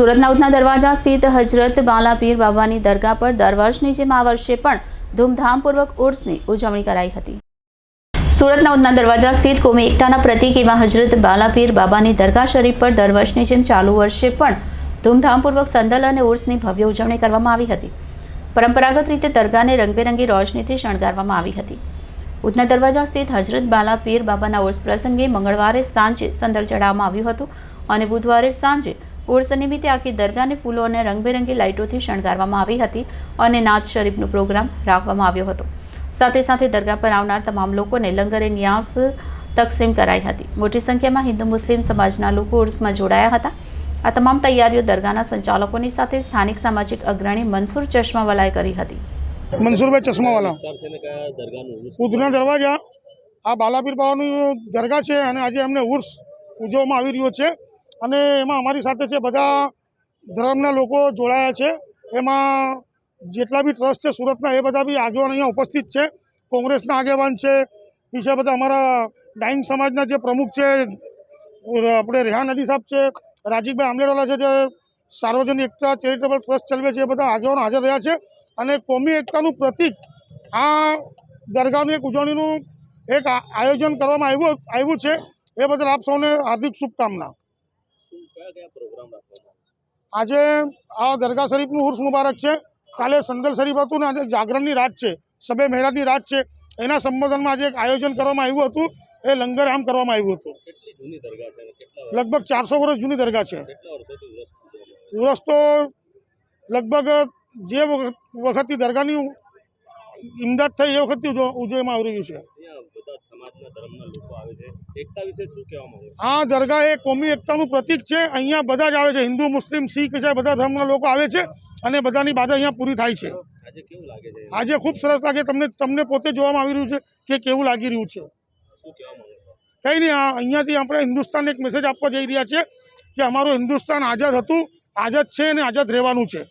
સુરતના ઉધના દરવાજા સ્થિત હજરત બાલાપીર બાબાની દરગાહ પર દર વર્ષની જેમ આ વર્ષે પણ ધૂમધામપૂર્વક ઉર્સની ઉજવણી કરાઈ હતી। સુરતના ઉધના દરવાજા સ્થિત કોમી એકતાના પ્રતીક એવા હજરત બાલાપીર બાબાની દરગાહ શરીફ પર દર વર્ષની જેમ ચાલુ વર્ષે પણ ધૂમધામપૂર્વક સંદલ અને ઉર્સની ભવ્ય ઉજવણી કરવામાં આવી હતી। પરંપરાગત રીતે દરગાહને રંગબેરંગી રોશનીથી શણગારવામાં આવી હતી। ઉધના દરવાજા સ્થિત હજરત બાલાપીર બાબાના ઉર્સ પ્રસંગે મંગળવારે સાંજે સંદલ ચડાવવામાં આવ્યું હતું અને બુધવારે સાંજે ઉર્સ નિમિત્તે આખી દરગાહને ફૂલો અને રંગબેરંગી લાઇટોથી શણગારવામાં આવી હતી અને નાત શરીફનો પ્રોગ્રામ રાખવામાં આવ્યો હતો। સાથે સાથે દરગાહ પર આવનાર તમામ લોકોને લંગરે નિયાસ તકસીમ કરાઈ હતી। મોટી સંખ્યામાં હિન્દુ મુસ્લિમ સમાજના લોકો ઉર્સમાં જોડાયા હતા। આ તમામ તૈયારીઓ દરગાહના સંચાલકોની સાથે સ્થાનિક સામાજિક અગ્રણી મનસુર ચશ્માવાલાએ કરી હતી। મનસુરભાઈ ચશ્માવાલા, ઉધના દરવાજા આ બાલાપીર બાબાની દરગાહ છે અને આજે અમને ઉર્સ ઉજવવામાં આવી રહ્યો છે અને એમાં અમારી સાથે છે બધા ધર્મના લોકો જોડાયા છે। એમાં જેટલા બી ટ્રસ્ટ છે સુરતના એ બધા બી આગેવાન અહીંયા ઉપસ્થિત છે। કોંગ્રેસના આગેવાન છે, બીજા બધા અમારા ડાઈંગ સમાજના જે પ્રમુખ છે આપણે રેહાન અલી સાહેબ છે, રાજીવભાઈ આમલેવાલા છે, જે સાર્વજનિક એકતા ચેરિટેબલ ટ્રસ્ટ ચલાવે છે, એ બધા આગેવાનો હાજર રહ્યા છે અને કોમી એકતાનું પ્રતિક આ દરગાહની એક ઉજવણીનું એક આયોજન કરવામાં આવ્યું છે। એ બદલ આપ સૌને હાર્દિક શુભકામના। આજે આ દરગાહ શરીફનું ઉર્સ મુબારક છે। કાલે સંદલ શરીફ હતું ને આજે જાગરણની રાત છે, શબે મેરાજની રાત છે। એના સંબોધનમાં આજે એક આયોજન કરવામાં આવ્યું હતું, એ લંગર આમ કરવામાં આવ્યું હતું। લગભગ 400 વર્ષ જૂની દરગાહ છે। ઉર્સ તો લગભગ જે વખતથી દરગાહની ઇમદાદ થઈ એ વખતથી ઉજવવામાં આવી રહ્યું છે। આ દરગાહ એ કોમી એકતાનું પ્રતીક છે। અહીંયા બધા જ આવે છે, હિન્દુ મુસ્લિમ શીખ છે, બધા ધર્મના લોકો આવે છે અને બધાની બાધા અહીંયા પૂરી થાય છે। આજે ખૂબ સરસ લાગે, તમને પોતે જોવામાં આવી રહ્યું છે કે કેવું લાગી રહ્યું છે। કંઈ નહીં, અહીંયાથી આપણે હિન્દુસ્તાનને એક મેસેજ આપવા જઈ રહ્યા છીએ કે અમારું હિન્દુસ્તાન આઝાદ હતું, આઝાદ છે અને આઝાદ રહેવાનું છે।